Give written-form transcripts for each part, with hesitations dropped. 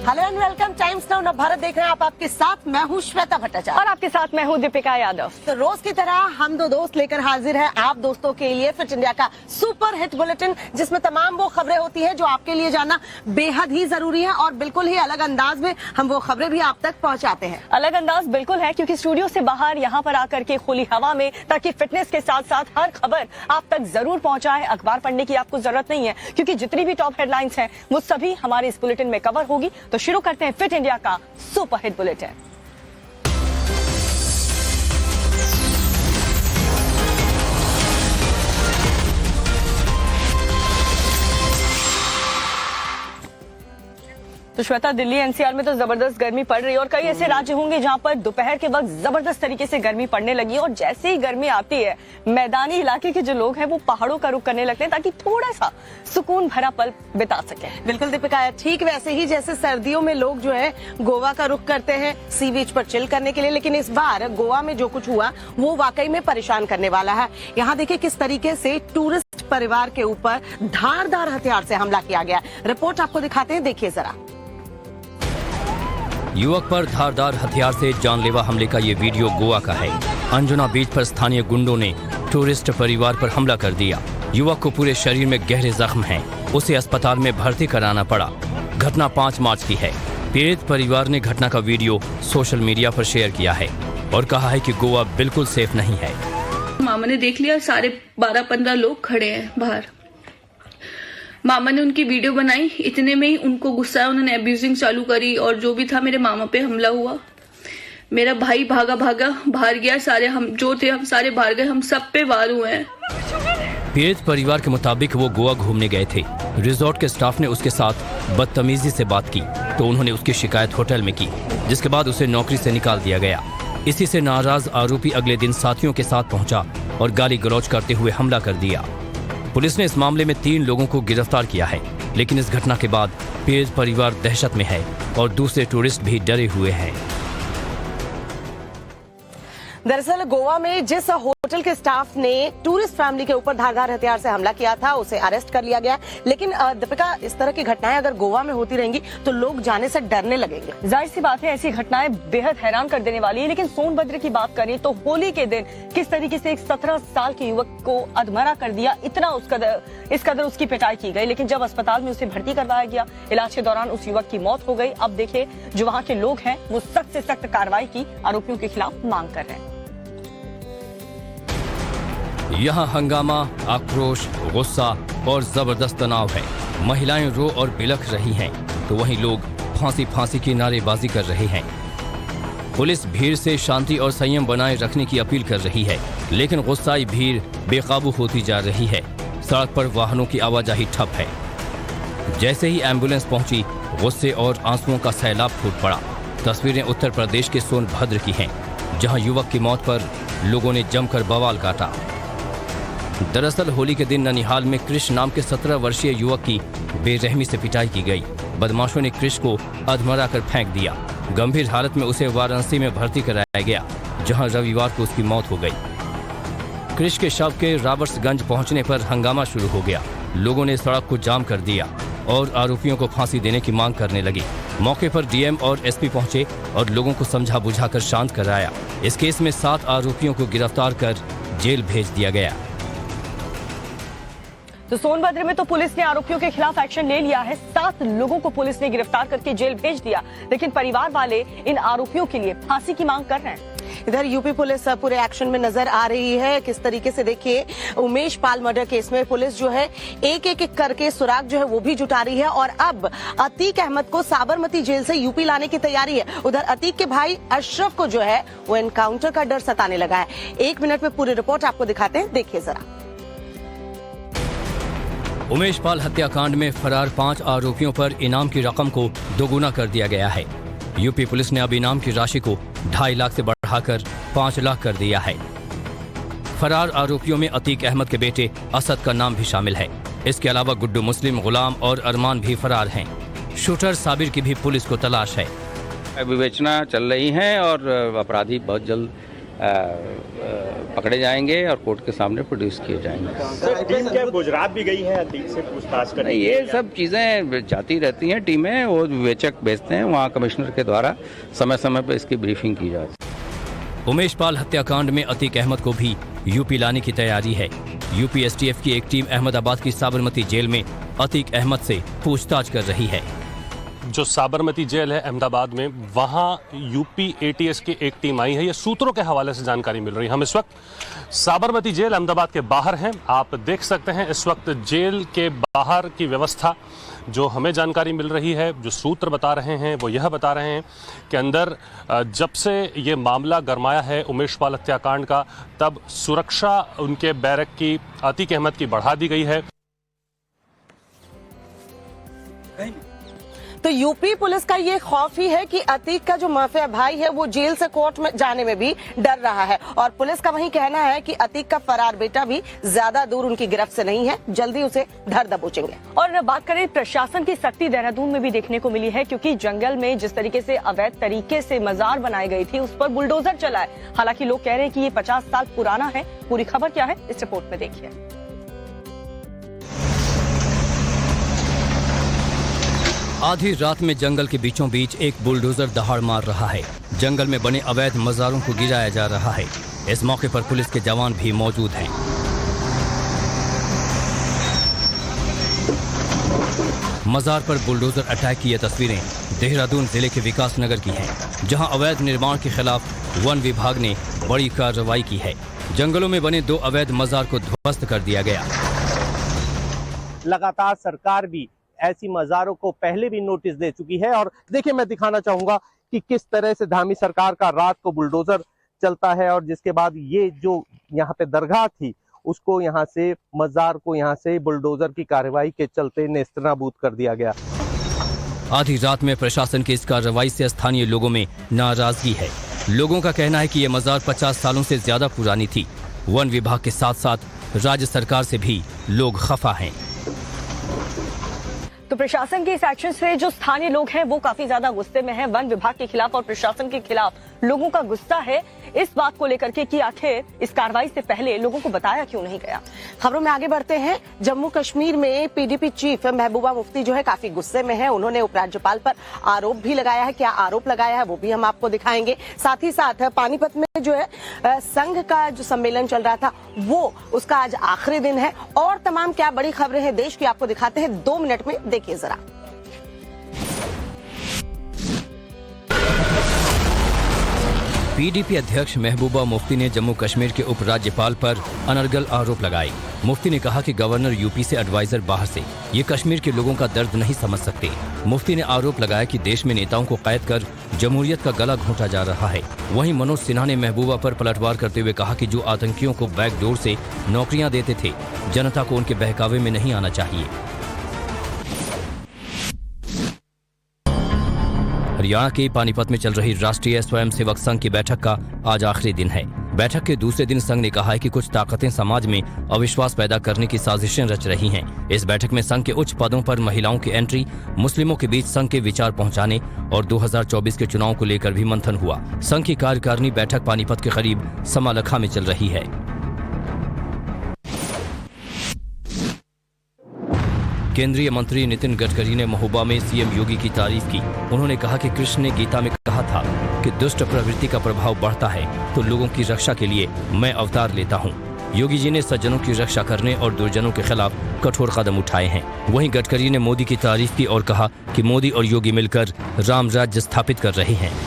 Hello and welcome times now न भारत देख रहे हैं आप। आपके साथ मैं हूँ श्वेता भट्टाचार्य और आपके साथ मैं हूँ दीपिका यादव। तो रोज की तरह हम दो दोस्त लेकर हाजिर हैं आप दोस्तों के लिए फिट इंडिया का सुपर हिट बुलेटिन, जिसमें तमाम वो खबरें होती है जो आपके लिए जानना बेहद ही जरूरी है और बिल्कुल ही अलग अंदाज में हम वो खबरें भी आप तक पहुँचाते हैं। अलग अंदाज बिल्कुल है, क्योंकि स्टूडियो से बाहर यहाँ पर आकर के खुली हवा में, ताकि फिटनेस के साथ साथ हर खबर आप तक जरूर पहुँचाए। अखबार पढ़ने की आपको जरूरत नहीं है, क्योंकि जितनी भी टॉप हेडलाइंस हैं वो सभी हमारे इस बुलेटिन में कवर होगी। तो शुरू करते हैं फिट इंडिया का सुपर हिट बुलेटिन। तो श्वेता, दिल्ली एनसीआर में तो जबरदस्त गर्मी पड़ रही है और कई ऐसे राज्य होंगे जहां पर दोपहर के वक्त जबरदस्त तरीके से गर्मी पड़ने लगी है और जैसे ही गर्मी आती है मैदानी इलाके के जो लोग हैं वो पहाड़ों का रुख करने लगते हैं ताकि थोड़ा सा सुकून भरा पल बिता सके। बिल्कुल दीपिका, ठीक वैसे ही जैसे सर्दियों में लोग जो है गोवा का रुख करते हैं सी बीच पर चिल करने के लिए, लेकिन इस बार गोवा में जो कुछ हुआ वो वाकई में परेशान करने वाला है। यहाँ देखिए किस तरीके से टूरिस्ट परिवार के ऊपर धारदार हथियार से हमला किया गया। रिपोर्ट आपको दिखाते हैं, देखिए जरा। युवक पर धारदार हथियार से जानलेवा हमले का ये वीडियो गोवा का है। अंजुना बीच पर स्थानीय गुंडों ने टूरिस्ट परिवार पर हमला कर दिया। युवक को पूरे शरीर में गहरे जख्म हैं। उसे अस्पताल में भर्ती कराना पड़ा। घटना 5 मार्च की है। पीड़ित परिवार ने घटना का वीडियो सोशल मीडिया पर शेयर किया है और कहा है कि गोवा बिल्कुल सेफ नहीं है। मामा ने देख लिया, सारे 12-15 लोग खड़े हैं बाहर। मामा ने उनकी वीडियो बनाई, इतने में ही उनको गुस्सा है, उन्होंने अब्यूजिंग चालू करी और जो भी था मेरे मामा पे हमला हुआ। मेरा भाई भागा बाहर गया, सारे हम जो थे हम सारे बाहर गए, हम सब पे वार हुए हैं। पीड़ित परिवार के मुताबिक वो गोवा घूमने गए थे। रिजॉर्ट के स्टाफ ने उसके साथ बदतमीजी से बात की तो उन्होंने उसकी शिकायत होटल में की, जिसके बाद उसे नौकरी से निकाल दिया गया। इसी से नाराज आरोपी अगले दिन साथियों के साथ पहुंचा और गाली गलौज करते हुए हमला कर दिया। पुलिस ने इस मामले में 3 लोगों को गिरफ्तार किया है, लेकिन इस घटना के बाद पीड़ित परिवार दहशत में है और दूसरे टूरिस्ट भी डरे हुए हैं। दरअसल गोवा में जिस होटल के स्टाफ ने टूरिस्ट फैमिली के ऊपर धारदार हथियार से हमला किया था उसे अरेस्ट कर लिया गया। लेकिन दीपिका, इस तरह की घटनाएं अगर गोवा में होती रहेंगी तो लोग जाने से डरने लगेंगे। जाहिर सी बात है, ऐसी घटनाएं बेहद हैरान कर देने वाली है। लेकिन सोनभद्र की बात करें तो होली के दिन किस तरीके से एक 17 साल के युवक को अधमरा कर दिया, इतना इस कदर उसकी पिटाई की गई। लेकिन जब अस्पताल में उसे भर्ती करवाया गया, इलाज के दौरान उस युवक की मौत हो गई। अब देखिए जो वहाँ के लोग हैं वो सख्त से सख्त कार्रवाई की आरोपियों के खिलाफ मांग कर रहे हैं। यहाँ हंगामा, आक्रोश, गुस्सा और जबरदस्त तनाव है। महिलाएं रो और बिलख रही हैं, तो वहीं लोग फांसी की नारेबाजी कर रहे हैं। पुलिस भीड़ से शांति और संयम बनाए रखने की अपील कर रही है, लेकिन गुस्साई भीड़ बेकाबू होती जा रही है। सड़क पर वाहनों की आवाजाही ठप है। जैसे ही एम्बुलेंस पहुंची, गुस्से और आंसुओं का सैलाब फूट पड़ा। तस्वीरें उत्तर प्रदेश के सोनभद्र की हैं, जहां युवक की मौत पर लोगों ने जमकर बवाल काटा। दरअसल होली के दिन ननिहाल में कृष नाम के 17 वर्षीय युवक की बेरहमी से पिटाई की गई। बदमाशों ने कृष को अधमरा कर फेंक दिया। गंभीर हालत में उसे वाराणसी में भर्ती कराया गया, जहां रविवार को उसकी मौत हो गई। कृष के शव के रॉबर्ट्सगंज पहुंचने पर हंगामा शुरू हो गया। लोगों ने सड़क को जाम कर दिया और आरोपियों को फांसी देने की मांग करने लगी। मौके पर डीएम और एसपी पहुंचे और लोगों को समझा बुझाकर शांत कराया। इस केस में 7 आरोपियों को गिरफ्तार कर जेल भेज दिया गया। तो सोनभद्र में तो पुलिस ने आरोपियों के खिलाफ एक्शन ले लिया है। 7 लोगों को पुलिस ने गिरफ्तार करके जेल भेज दिया, लेकिन परिवार वाले इन आरोपियों के लिए फांसी की मांग कर रहे हैं। इधर यूपी पुलिस पूरे एक्शन में नजर आ रही है। किस तरीके से देखिए उमेश पाल मर्डर केस में पुलिस जो है एक करके सुराग जो है वो भी जुटा रही है और अब अतीक अहमद को साबरमती जेल से यूपी लाने की तैयारी है। उधर अतीक के भाई अशरफ को जो है वो एनकाउंटर का डर सताने लगा है। 1 मिनट में पूरी रिपोर्ट आपको दिखाते हैं, देखिए जरा। उमेश पाल हत्याकांड में फरार 5 आरोपियों पर इनाम की रकम को दोगुना कर दिया गया है। यूपी पुलिस ने अब इनाम की राशि को 2.5 लाख से बढ़ाकर 5 लाख कर दिया है। फरार आरोपियों में अतीक अहमद के बेटे असद का नाम भी शामिल है। इसके अलावा गुड्डू मुस्लिम, गुलाम और अरमान भी फरार हैं। शूटर साबिर की भी पुलिस को तलाश है। विवेचना चल रही है और अपराधी बहुत जल्द पकड़े जाएंगे और कोर्ट के सामने प्रोड्यूस किए जाएंगे। सर, टीम क्या गुजरात भी गई है अतीक से पूछताछ करने? ये सब चीज़ें जाती रहती हैं, टीमें वो विवेचक भेजते हैं, वहाँ कमिश्नर के द्वारा समय समय पर इसकी ब्रीफिंग की जाती है। उमेश पाल हत्याकांड में अतीक अहमद को भी यूपी लाने की तैयारी है। यूपी एसटीएफ की एक टीम अहमदाबाद की साबरमती जेल में अतीक अहमद से पूछताछ कर रही है। जो साबरमती जेल है अहमदाबाद में, वहाँ यूपी एटीएस की एक टीम आई है। ये सूत्रों के हवाले से जानकारी मिल रही है। हम इस वक्त साबरमती जेल अहमदाबाद के बाहर हैं। आप देख सकते हैं इस वक्त जेल के बाहर की व्यवस्था। जो हमें जानकारी मिल रही है, जो सूत्र बता रहे हैं, वो यह बता रहे हैं कि अंदर जब से ये मामला गरमाया है उमेश पाल हत्याकांड का, तब सुरक्षा उनके बैरक की, अतीक अहमद की, बढ़ा दी गई है। तो यूपी पुलिस का ये खौफ ही है कि अतीक का जो माफिया भाई है वो जेल से कोर्ट में जाने में भी डर रहा है, और पुलिस का वही कहना है कि अतीक का फरार बेटा भी ज्यादा दूर उनकी गिरफ्त से नहीं है, जल्दी उसे धर दबोचेंगे। और बात करें प्रशासन की सख्ती देहरादून में भी देखने को मिली है, क्योंकि जंगल में जिस तरीके से अवैध तरीके से मजार बनाई गई थी उस पर बुलडोजर चला है। हालांकि लोग कह रहे हैं कि ये 50 साल पुराना है। पूरी खबर क्या है इस रिपोर्ट में देखिए। आधी रात में जंगल के बीचों बीच एक बुलडोजर दहाड़ मार रहा है। जंगल में बने अवैध मजारों को गिराया जा रहा है। इस मौके पर पुलिस के जवान भी मौजूद हैं। मजार पर बुलडोजर अटैक की ये तस्वीरें देहरादून जिले के विकास नगर की हैं, जहां अवैध निर्माण के खिलाफ वन विभाग ने बड़ी कार्रवाई की है। जंगलों में बने 2 अवैध मजार को ध्वस्त कर दिया गया। लगातार सरकार भी ऐसी मज़ारों को पहले भी नोटिस दे चुकी है। और देखिए, मैं दिखाना चाहूंगा कि किस तरह से धामी सरकार का रात को बुलडोजर चलता है, और जिसके बाद ये जो यहाँ पे दरगाह थी उसको यहाँ से, मज़ार को यहाँ से बुलडोजर की कार्रवाई के चलते नेस्तनाबूद कर दिया गया। आधी रात में प्रशासन की इस कार्रवाई से स्थानीय लोगों में नाराजगी है। लोगों का कहना है कि ये मजार 50 सालों से ज्यादा पुरानी थी। वन विभाग के साथ साथ राज्य सरकार से भी लोग खफा हैं। तो प्रशासन के इस एक्शन से जो स्थानीय लोग हैं वो काफी ज्यादा गुस्से में हैं। वन विभाग के खिलाफ और प्रशासन के खिलाफ लोगों का गुस्सा है इस बात को लेकर के कि आखिर इस कार्रवाई से पहले लोगों को बताया क्यों नहीं गया। खबरों में आगे बढ़ते हैं। जम्मू कश्मीर में पीडीपी चीफ महबूबा मुफ्ती जो है काफी गुस्से में है। उन्होंने उपराज्यपाल पर आरोप भी लगाया है। क्या आरोप लगाया है वो भी हम आपको दिखाएंगे। साथ ही साथ पानीपत में जो है संघ का जो सम्मेलन चल रहा था वो उसका आज आखिरी दिन है। और तमाम क्या बड़ी खबरें हैं देश की आपको दिखाते हैं 2 मिनट में, देखिए जरा। पीडीपी अध्यक्ष महबूबा मुफ्ती ने जम्मू कश्मीर के उपराज्यपाल पर अनर्गल आरोप लगाए। मुफ्ती ने कहा कि गवर्नर यूपी से एडवाइजर बाहर से ये कश्मीर के लोगों का दर्द नहीं समझ सकते। मुफ्ती ने आरोप लगाया कि देश में नेताओं को कैद कर जमहूरियत का गला घोंटा जा रहा है। वहीं मनोज सिन्हा ने महबूबा पर पलटवार करते हुए कहा कि जो आतंकियों को बैकडोर से नौकरियां देते थे, जनता को उनके बहकावे में नहीं आना चाहिए। हरियाणा के पानीपत में चल रही राष्ट्रीय स्वयंसेवक संघ की बैठक का आज आखिरी दिन है। बैठक के दूसरे दिन संघ ने कहा है कि कुछ ताकतें समाज में अविश्वास पैदा करने की साजिशें रच रही हैं। इस बैठक में संघ के उच्च पदों पर महिलाओं की एंट्री, मुस्लिमों के बीच संघ के विचार पहुंचाने और 2024 के चुनाव को लेकर भी मंथन हुआ। संघ की कार्यकारिणी बैठक पानीपत के करीब समालखा में चल रही है। केंद्रीय मंत्री नितिन गडकरी ने महोबा में सीएम योगी की तारीफ की। उन्होंने कहा कि कृष्ण ने गीता में कहा था कि दुष्ट प्रवृत्ति का प्रभाव बढ़ता है तो लोगों की रक्षा के लिए मैं अवतार लेता हूं। योगी जी ने सज्जनों की रक्षा करने और दुर्जनों के खिलाफ कठोर कदम उठाए हैं। वहीं गडकरी ने मोदी की तारीफ की और कहा कि मोदी और योगी मिलकर राम राज्य स्थापित कर रहे हैं।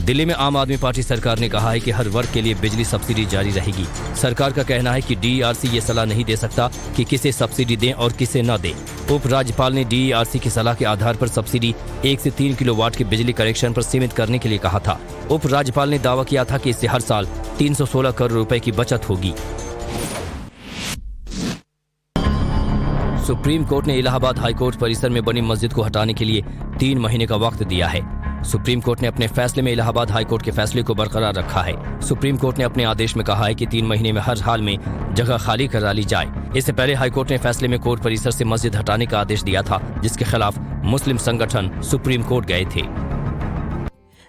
दिल्ली में आम आदमी पार्टी सरकार ने कहा है कि हर वर्ग के लिए बिजली सब्सिडी जारी रहेगी। सरकार का कहना है कि डीईआरसी ये सलाह नहीं दे सकता कि किसे सब्सिडी दें और किसे न दें। उपराज्यपाल ने डीईआरसी की सलाह के आधार पर सब्सिडी 1 से 3 किलोवाट के बिजली कनेक्शन पर सीमित करने के लिए कहा था। उपराज्यपाल ने दावा किया था कि इससे हर साल 316 करोड़ रुपए की बचत होगी। सुप्रीम कोर्ट ने इलाहाबाद हाईकोर्ट परिसर में बनी मस्जिद को हटाने के लिए 3 महीने का वक्त दिया है। सुप्रीम कोर्ट ने अपने फैसले में इलाहाबाद हाईकोर्ट के फैसले को बरकरार रखा है। सुप्रीम कोर्ट ने अपने आदेश में कहा है कि 3 महीने में हर हाल में जगह खाली करा ली जाए। इससे पहले हाईकोर्ट ने फैसले में कोर्ट परिसर से मस्जिद हटाने का आदेश दिया था, जिसके खिलाफ मुस्लिम संगठन सुप्रीम कोर्ट गए थे।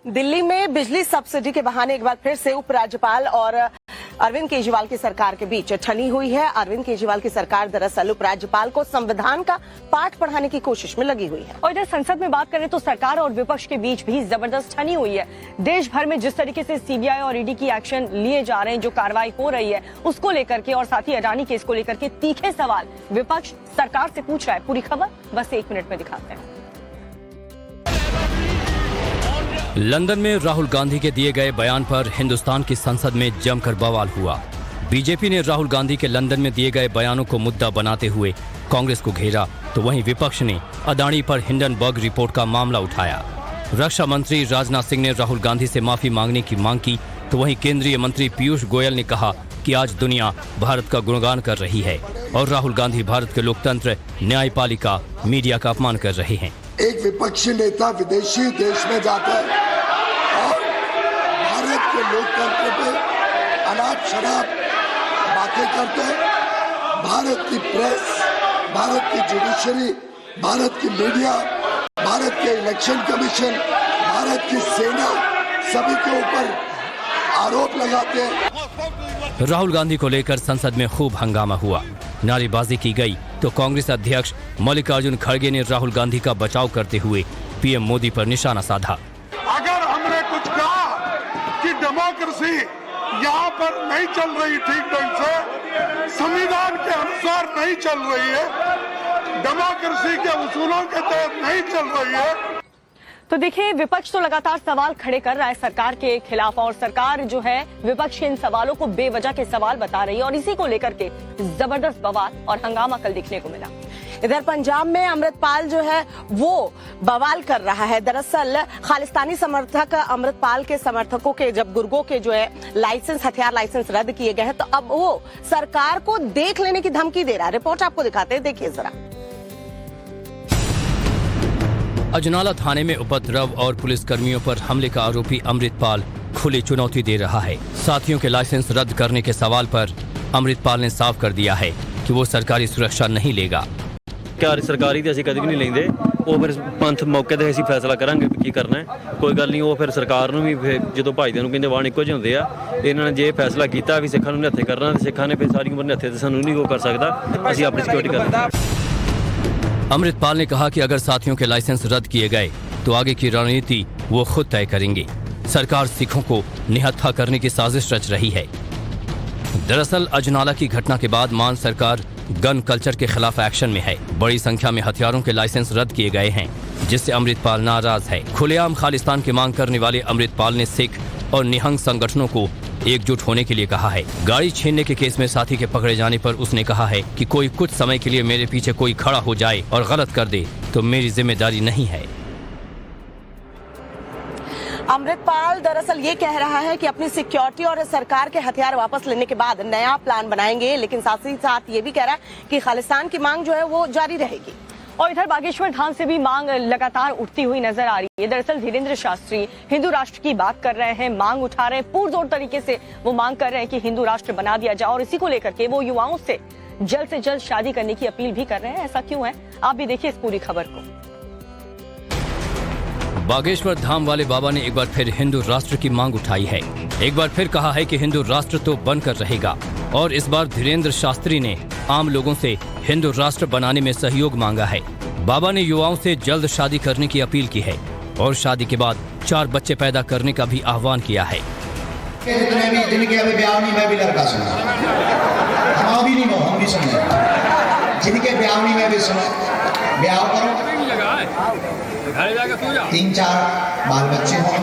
दिल्ली में बिजली सब्सिडी के बहाने एक बार फिर से उपराज्यपाल और अरविंद केजरीवाल की सरकार के बीच ठनी हुई है। अरविंद केजरीवाल की सरकार दरअसल उपराज्यपाल को संविधान का पाठ पढ़ाने की कोशिश में लगी हुई है। और इधर संसद में बात करें तो सरकार और विपक्ष के बीच भी जबरदस्त ठनी हुई है। देश भर में जिस तरीके से सीबीआई और ईडी की एक्शन लिए जा रहे हैं, जो कार्रवाई हो रही है उसको लेकर के और साथ ही अडानी केस को लेकर के तीखे सवाल विपक्ष सरकार से पूछ रहा है। पूरी खबर बस 1 मिनट में दिखाते हैं। लंदन में राहुल गांधी के दिए गए बयान पर हिंदुस्तान की संसद में जमकर बवाल हुआ। बीजेपी ने राहुल गांधी के लंदन में दिए गए बयानों को मुद्दा बनाते हुए कांग्रेस को घेरा, तो वहीं विपक्ष ने अडानी पर हिंडनबर्ग रिपोर्ट का मामला उठाया। रक्षा मंत्री राजनाथ सिंह ने राहुल गांधी से माफी मांगने की मांग की, तो वहीं केंद्रीय मंत्री पीयूष गोयल ने कहा कि आज दुनिया भारत का गुणगान कर रही है और राहुल गांधी भारत के लोकतंत्र, न्यायपालिका, मीडिया का अपमान कर रहे हैं। एक विपक्षी नेता विदेशी देश में जाकर और भारत के लोकतंत्र पे अनाप शराब बातें करते हैं। भारत की प्रेस, भारत की जुडिशरी, भारत की मीडिया, भारत के इलेक्शन कमीशन, भारत की सेना सभी के ऊपर आरोप लगाते हैं। राहुल गांधी को लेकर संसद में खूब हंगामा हुआ, नारेबाजी की गई, तो कांग्रेस अध्यक्ष मल्लिकार्जुन खड़गे ने राहुल गांधी का बचाव करते हुए पीएम मोदी पर निशाना साधा। अगर हमने कुछ कहा कि डेमोक्रेसी यहाँ पर नहीं चल रही ठीक ढंग से, संविधान के अनुसार नहीं चल रही है, डेमोक्रेसी के उसूलों के तहत नहीं चल रही है, तो देखिए विपक्ष तो लगातार सवाल खड़े कर रहा है सरकार के खिलाफ और सरकार जो है विपक्ष के इन सवालों को बेवजह के सवाल बता रही है और इसी को लेकर के जबरदस्त बवाल और हंगामा कल देखने को मिला। इधर पंजाब में अमृतपाल जो है वो बवाल कर रहा है। दरअसल खालिस्तानी समर्थक अमृतपाल के समर्थकों के जब गुर्गों के जो है लाइसेंस, हथियार लाइसेंस रद्द किए गए हैं, तो अब वो सरकार को देख लेने की धमकी दे रहा है। रिपोर्ट आपको दिखाते हैं, देखिए जरा। अजनाला थाने में उपद्रव और पुलिसकर्मियों पर हमले का आरोपी अमृतपाल खुली चुनौती दे रहा है। साथियों के लाइसेंस रद्द करने के सवाल पर अमृतपाल ने साफ कर दिया है कि वो सरकारी सुरक्षा नहीं लेगा। सरकारी ਤੇ ਅਸੀਂ ਕਦੇ ਵੀ ਨਹੀਂ ਲੈਂਦੇ, ਉਹ ਫਿਰ ਪੰਥ ਮੌਕੇ ਤੇ ਅਸੀਂ ਫੈਸਲਾ ਕਰਾਂਗੇ ਕੀ ਕਰਨਾ ਹੈ। ਕੋਈ ਗੱਲ ਨਹੀਂ, ਉਹ ਫਿਰ ਸਰਕਾਰ ਨੂੰ ਵੀ ਜਦੋਂ ਭਾਈਦਿਆਂ ਨੂੰ ਕਹਿੰਦੇ ਵਾਣ ਇੱਕੋ ਜਿਹੇ ਹੁੰਦੇ ਆ, ਇਹਨਾਂ ਨੇ ਜੇ ਫੈਸਲਾ ਕੀਤਾ ਵੀ ਸਿੱਖਾਂ ਨੂੰ ਨਿਹੱਥੇ ਕਰਨਾ ਤੇ ਸਿੱਖਾਂ ਨੇ ਫਿਰ ਸਾਰੀ ਉਮਰ ਨਿਹੱਥੇ ਤੇ ਸਾਨੂੰ ਨਹੀਂ ਉਹ ਕਰ ਸਕਦਾ। ਅਸੀਂ ਆਪਣੀ ਸਿਕਿਉਰਿਟੀ ਕਰਨੀ। अमृतपाल ने कहा कि अगर साथियों के लाइसेंस रद्द किए गए तो आगे की रणनीति वो खुद तय करेंगे। सरकार सिखों को निहत्था करने की साजिश रच रही है। दरअसल अजनाला की घटना के बाद मान सरकार गन कल्चर के खिलाफ एक्शन में है। बड़ी संख्या में हथियारों के लाइसेंस रद्द किए गए हैं, जिससे अमृतपाल नाराज है। खुलेआम खालिस्तान की मांग करने वाले अमृतपाल ने सिख और निहंग संगठनों को एकजुट होने के लिए कहा है। गाड़ी छीनने के केस में साथी के पकड़े जाने पर उसने कहा है कि कोई कुछ समय के लिए मेरे पीछे कोई खड़ा हो जाए और गलत कर दे तो मेरी जिम्मेदारी नहीं है। अमृतपाल दरअसल ये कह रहा है कि अपनी सिक्योरिटी और सरकार के हथियार वापस लेने के बाद नया प्लान बनाएंगे, लेकिन साथ ही साथ ये भी कह रहा है कि खालिस्तान की मांग जो है वो जारी रहेगी। और इधर बागेश्वर धाम से भी मांग लगातार उठती हुई नजर आ रही है। दरअसल धीरेन्द्र शास्त्री हिंदू राष्ट्र की बात कर रहे हैं, मांग उठा रहे हैं, पुरजोर तरीके से वो मांग कर रहे हैं कि हिंदू राष्ट्र बना दिया जाए और इसी को लेकर के वो युवाओं से जल्द शादी करने की अपील भी कर रहे हैं। ऐसा क्यों है, आप भी देखिए इस पूरी खबर को। बागेश्वर धाम वाले बाबा ने एक बार फिर हिंदू राष्ट्र की मांग उठाई है। एक बार फिर कहा है कि हिंदू राष्ट्र तो बनकर रहेगा और इस बार धीरेन्द्र शास्त्री ने आम लोगों से हिंदू राष्ट्र बनाने में सहयोग मांगा है। बाबा ने युवाओं से जल्द शादी करने की अपील की है और शादी के बाद 4 बच्चे पैदा करने का भी आह्वान किया है। जिनके अभी ब्याह नहीं, मैं भी लड़का सुना, हम भी नहीं, हम भी सुने, जिनके ब्याह नहीं मैं भी सुना, ब्याह करो, 3-4 बाल बच्चे हों,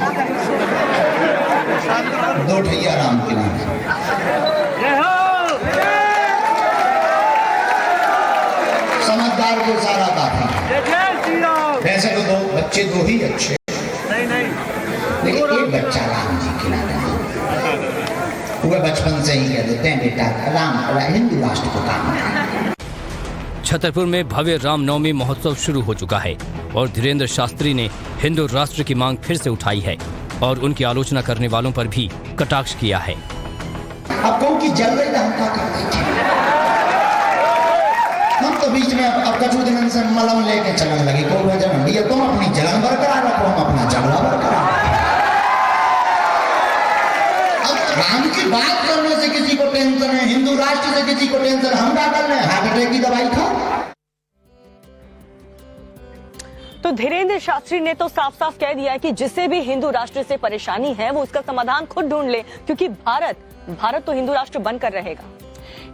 2 ठैया राम के नाम। समझदार को सारा काफी। वैसे तो 2 बच्चे 2 ही अच्छे, लेकिन एक बच्चा राम जी के नाम। वो बचपन से ही कह देते हैं बेटा राम हिंदू राष्ट्र को काम है। छतरपुर में भव्य रामनवमी महोत्सव शुरू हो चुका है और धीरेन्द्र शास्त्री ने हिंदू राष्ट्र की मांग फिर से उठाई है और उनकी आलोचना करने वालों पर भी कटाक्ष किया है। अब कौन की जल रही हम क्या कर रहे थे, हम तो बीच में अब कछु दिन से मलम लेके चलने लगे। को वजह नहीं है, तुम अपनी जलन बरकरार रखो, हम अपना झगड़ा बरकरार। काम की बात करने से किसी को टेंशन है, हिंदू राष्ट्र से किसी को टेंशन, हम क्या कर रहे हैं, हार्ट अटैक की दवाई खाओ। तो धीरेन्द्र शास्त्री ने तो साफ साफ कह दिया है कि जिसे भी हिंदू राष्ट्र से परेशानी है वो उसका समाधान खुद ढूंढ ले, क्योंकि भारत तो हिंदू राष्ट्र बनकर रहेगा।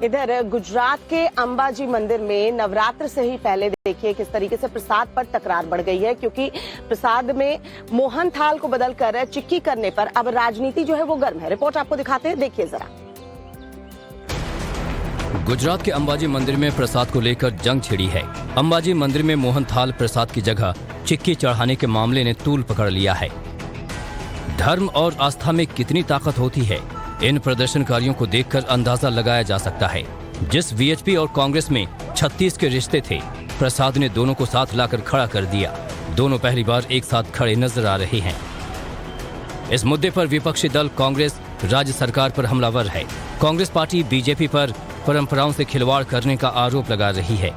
इधर गुजरात के अंबाजी मंदिर में नवरात्र से ही पहले देखिए किस तरीके से प्रसाद पर तकरार बढ़ गई है, क्योंकि प्रसाद में मोहन थाल को बदलकर चिक्की करने पर अब राजनीति जो है वो गर्म है। रिपोर्ट आपको दिखाते हैं, देखिए जरा। गुजरात के अंबाजी मंदिर में प्रसाद को लेकर जंग छिड़ी है। अंबाजी मंदिर में मोहन थाल प्रसाद की जगह चिक्की चढ़ाने के मामले ने तूल पकड़ लिया है। धर्म और आस्था में कितनी ताकत होती है, इन प्रदर्शनकारियों को देखकर अंदाजा लगाया जा सकता है। जिस वीएचपी और कांग्रेस में 36 के रिश्ते थे, प्रसाद ने दोनों को साथ लाकर खड़ा कर दिया। दोनों पहली बार एक साथ खड़े नजर आ रहे हैं। इस मुद्दे पर विपक्षी दल कांग्रेस राज्य सरकार पर हमलावर है। कांग्रेस पार्टी बीजेपी पर परंपराओं से खिलवाड़ करने का आरोप लगा रही है।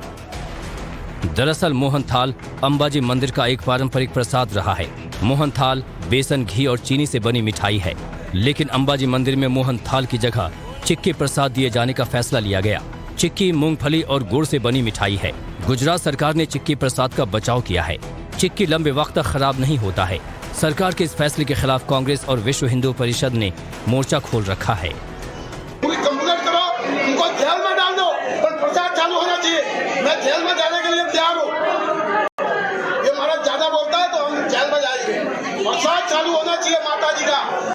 दरअसल मोहन थाल अंबाजी मंदिर का एक पारंपरिक प्रसाद रहा है। मोहन थाल बेसन, घी और चीनी से बनी मिठाई है, लेकिन अंबाजी मंदिर में मोहन थाल की जगह चिक्की प्रसाद दिए जाने का फैसला लिया गया। चिक्की मूंगफली और गुड़ से बनी मिठाई है। गुजरात सरकार ने चिक्की प्रसाद का बचाव किया है। चिक्की लंबे वक्त तक खराब नहीं होता है। सरकार के इस फैसले के खिलाफ कांग्रेस और विश्व हिंदू परिषद ने मोर्चा खोल रखा है। कंप्लेंट करो, उनको जेल में डाल दो, पर प्रचार चालू होना चाहिए। मैं जेल में जाने के लिए तैयार हूँ। ये महाराज ज्यादा बोलता है तो हम जेल में जाएंगे। प्रचार चालू होना चाहिए माता जी का।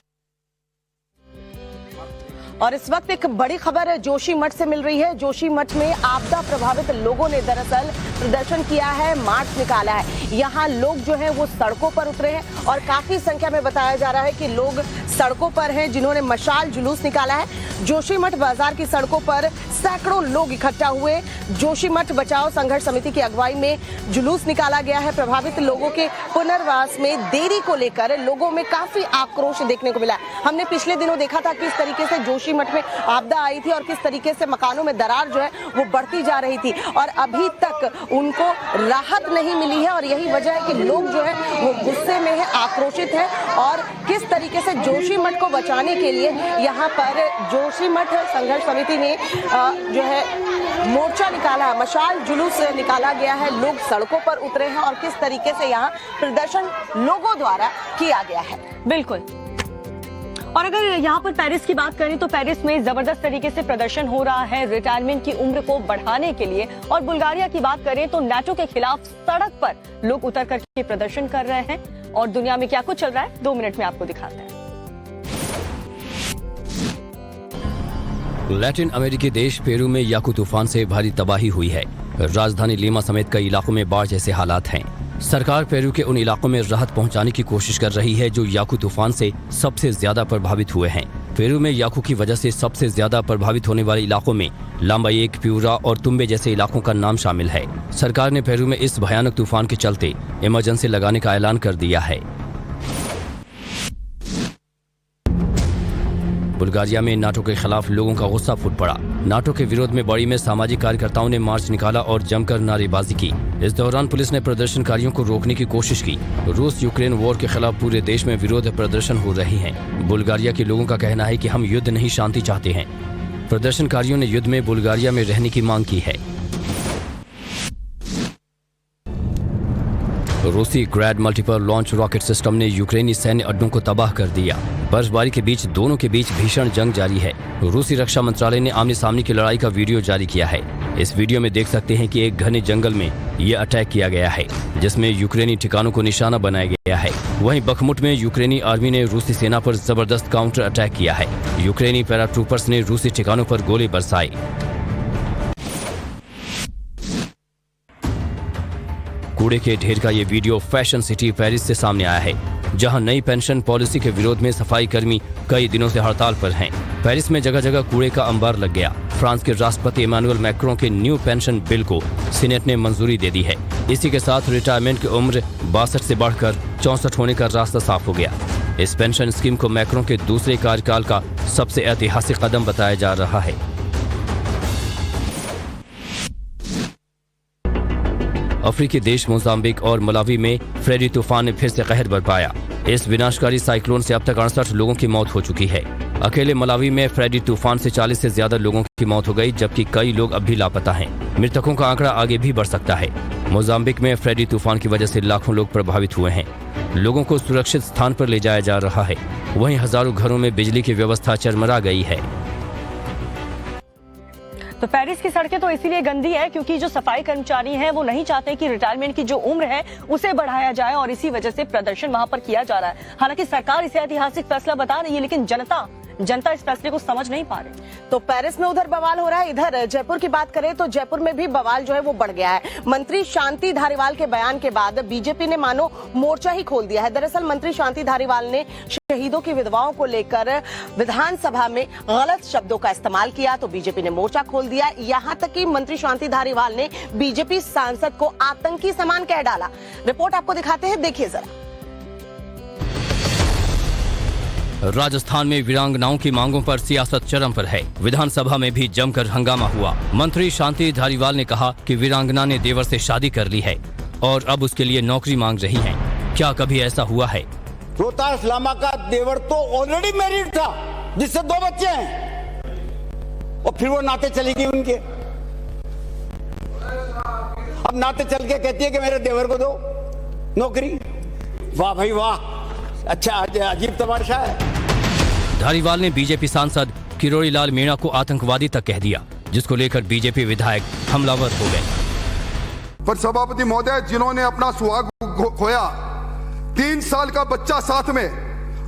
और इस वक्त एक बड़ी खबर जोशीमठ से मिल रही है। जोशीमठ में आपदा प्रभावित लोगों ने दरअसल प्रदर्शन किया है, मार्च निकाला है। यहाँ लोग जो हैं वो सड़कों पर उतरे हैं और काफी संख्या में बताया जा रहा है कि लोग सड़कों पर हैं, जिन्होंने मशाल जुलूस निकाला है। जोशीमठ बाजार की सड़कों पर सैकड़ों लोग इकट्ठा हुए। जोशीमठ बचाओ संघर्ष समिति की अगुवाई में जुलूस निकाला गया है। प्रभावित लोगों के पुनर्वास में देरी को लेकर लोगों में काफी आक्रोश देखने को मिला। हमने पिछले दिनों देखा था किस तरीके से जोशीमठ में आपदा आई थी और किस तरीके से मकानों में दरार जो है वो बढ़ती जा रही थी, और अभी तक उनको राहत नहीं मिली है। और यही वजह है कि लोग जो है वो गुस्से में है, आक्रोशित है। और किस तरीके से जोशीमठ को बचाने के लिए यहाँ पर जोशीमठ संघर्ष समिति ने जो है मोर्चा निकाला, मशाल जुलूस निकाला गया है। लोग सड़कों पर उतरे हैं और किस तरीके से यहाँ प्रदर्शन लोगों द्वारा किया गया है। बिल्कुल। और अगर यहाँ पर पेरिस की बात करें तो पेरिस में जबरदस्त तरीके से प्रदर्शन हो रहा है रिटायरमेंट की उम्र को बढ़ाने के लिए। और बुल्गारिया की बात करें तो नाटो के खिलाफ सड़क पर लोग उतर करके प्रदर्शन कर रहे हैं। और दुनिया में क्या कुछ चल रहा है 2 मिनट में आपको दिखाते हैं। लैटिन अमेरिकी देश पेरू में याकू तूफान से भारी तबाही हुई है। राजधानी लीमा समेत कई इलाकों में बाढ़ जैसे हालात हैं। सरकार पेरू के उन इलाकों में राहत पहुंचाने की कोशिश कर रही है जो याकू तूफान से सबसे ज्यादा प्रभावित हुए हैं। पेरू में याकू की वजह से सबसे ज्यादा प्रभावित होने वाले इलाकों में लाम्बायेक, प्यूरा और तुम्बे जैसे इलाकों का नाम शामिल है। सरकार ने पेरू में इस भयानक तूफान के चलते इमरजेंसी लगाने का ऐलान कर दिया है। बुल्गारिया में नाटो के खिलाफ लोगों का गुस्सा फूट पड़ा। नाटो के विरोध में बड़ी में सामाजिक कार्यकर्ताओं ने मार्च निकाला और जमकर नारेबाजी की। इस दौरान पुलिस ने प्रदर्शनकारियों को रोकने की कोशिश की। रूस यूक्रेन वॉर के खिलाफ पूरे देश में विरोध प्रदर्शन हो रहे हैं। बुल्गारिया के लोगों का कहना है कि हम युद्ध नहीं शांति चाहते हैं। प्रदर्शनकारियों ने युद्ध में बुल्गारिया में रहने की मांग की है। रूसी ग्रैड मल्टीपल लॉन्च रॉकेट सिस्टम ने यूक्रेनी सैन्य अड्डों को तबाह कर दिया। बर्फबारी के बीच दोनों के बीच भीषण जंग जारी है। रूसी रक्षा मंत्रालय ने आमने सामने की लड़ाई का वीडियो जारी किया है। इस वीडियो में देख सकते हैं कि एक घने जंगल में ये अटैक किया गया है, जिसमें यूक्रेनी ठिकानों को निशाना बनाया गया है। वहीं बखमुट में यूक्रेनी आर्मी ने रूसी सेना पर जबरदस्त काउंटर अटैक किया है। यूक्रेनी पैराट्रूपर्स ने रूसी ठिकानों पर गोले बरसाए। कूड़े के ढेर का ये वीडियो फैशन सिटी पेरिस से सामने आया है, जहां नई पेंशन पॉलिसी के विरोध में सफाई कर्मी कई दिनों से हड़ताल पर हैं। पेरिस में जगह जगह कूड़े का अंबार लग गया। फ्रांस के राष्ट्रपति इमैनुअल मैक्रों के न्यू पेंशन बिल को सीनेट ने मंजूरी दे दी है। इसी के साथ रिटायरमेंट की उम्र 62 से बढ़कर 64 होने का रास्ता साफ हो गया। इस पेंशन स्कीम को मैक्रों के दूसरे कार्यकाल का सबसे ऐतिहासिक कदम बताया जा रहा है। अफ्रीकी देश मोजाम्बिक और मलावी में फ्रेडी तूफान ने फिर से कहर बरपाया। इस विनाशकारी साइक्लोन से अब तक 68 लोगों की मौत हो चुकी है। अकेले मलावी में फ्रेडी तूफान से 40 से ज्यादा लोगों की मौत हो गई, जबकि कई लोग अब भी लापता हैं। मृतकों का आंकड़ा आगे भी बढ़ सकता है। मोजाम्बिक में फ्रेडी तूफान की वजह से लाखों लोग प्रभावित हुए हैं। लोगों को सुरक्षित स्थान पर ले जाया जा रहा है। वहीं हजारों घरों में बिजली की व्यवस्था चरमरा गई है। तो पेरिस की सड़कें तो इसीलिए गंदी है क्योंकि जो सफाई कर्मचारी हैं वो नहीं चाहते कि रिटायरमेंट की जो उम्र है उसे बढ़ाया जाए, और इसी वजह से प्रदर्शन वहां पर किया जा रहा है। हालांकि सरकार इसे ऐतिहासिक फैसला बता रही है, लेकिन जनता इस फैसले को समझ नहीं पा रही। तो पेरिस में उधर बवाल हो रहा है, इधर जयपुर की बात करें तो जयपुर में भी बवाल जो है वो बढ़ गया है। मंत्री शांति धारीवाल के बयान के बाद बीजेपी ने मानो मोर्चा ही खोल दिया है। दरअसल मंत्री शांति धारीवाल ने शहीदों की विधवाओं को लेकर विधानसभा में गलत शब्दों का इस्तेमाल किया, तो बीजेपी ने मोर्चा खोल दिया। यहां तक कि मंत्री शांति धारीवाल ने बीजेपी सांसद को आतंकी समान कह डाला। रिपोर्ट आपको दिखाते हैं, देखिए जरा। राजस्थान में वीरांगनाओं की मांगों पर सियासत चरम पर है। विधानसभा में भी जमकर हंगामा हुआ। मंत्री शांति धारीवाल ने कहा कि वीरांगना ने देवर से शादी कर ली है और अब उसके लिए नौकरी मांग रही है। क्या कभी ऐसा हुआ है? रोहतास लामा का देवर तो ऑलरेडी मैरिड था, जिससे 2 बच्चे हैं, और फिर वो नाते चली गई उनके। अब नाते चल के कहती है कि मेरे देवर को दो नौकरी। वाह भाई वाह, अच्छा अजीब तमाशा है। धारीवाल ने बीजेपी सांसद किरोड़ी लाल मीणा को आतंकवादी तक कह दिया, जिसको लेकर बीजेपी विधायक हमलावर हो गए। पर सभापति महोदय, जिन्होंने अपना सुहाग खोया, 3 साल का बच्चा साथ में,